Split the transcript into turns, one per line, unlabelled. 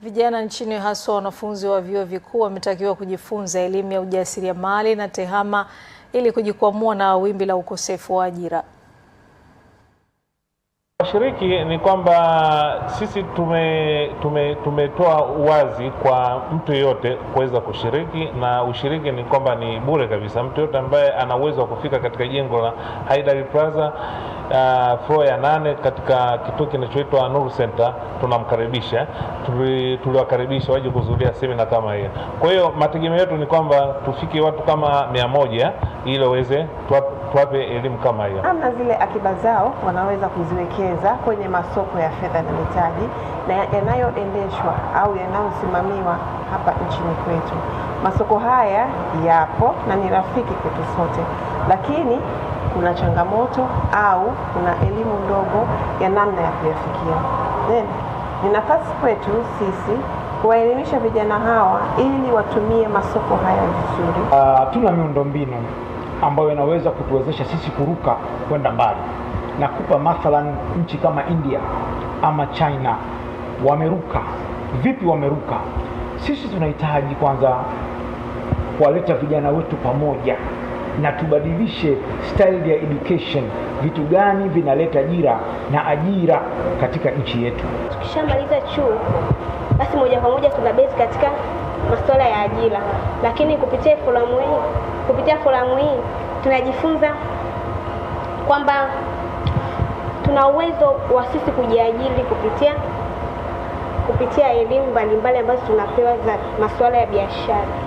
Vijana nchini haswa wanafunzi wa vyuo vikuu wametakiwa kujifunza elimu ya ujasiriamali na tehama ili kujikwamua na wimbi la ukosefu wa ajira.
Washiriki ni kwamba sisi tumetoa uwazi kwa mtu yeyote kuweza kushiriki, na ushiriki ni kwamba ni bure kabisa. Mtu yeyote ambaye ana uwezo wa kufika katika jengo la Haidari Plaza floor ya 8 katika kituo kinachoitwa Nuru Center tunamkaribisha. Tuliwakaribisha waje kuhudhuria semina kama hiyo. Kwa hiyo mategemeo yetu ni kwamba tufike watu kama 100 ili waweze tuwape elimu kama hiyo.
Ama zile akiba zao wanaweza kuziwekeza kwenye masoko ya fedha na mitaji na yanayoendeshwa au yanayosimamiwa hapa nchini kwetu. Masoko haya yapo na ni rafiki kwetu sote, lakini kuna changamoto au kuna elimu ndogo ya namna ya kuyafikia. Ni nafasi kwetu sisi kuwaelimisha vijana hawa ili watumie masoko haya vizuri.
Tuna miundombinu ambayo inaweza kutuwezesha sisi kuruka kwenda mbali. Na kupa mathalan nchi kama India ama China wameruka. Vipi wameruka? Sisi tunahitaji kwanza kuwaleta vijana wetu pamoja na tubadilishe style ya education. Vitu gani vinaleta ajira katika nchi yetu?
Tukishamaliza chuo basi moja kwa moja tuna base katika masuala ya ajira, lakini kupitia forum hii tunajifunza kwamba tuna uwezo wa sisi kujiajiri kupitia elimu mbalimbali ambazo tunapewa za masuala ya biashara.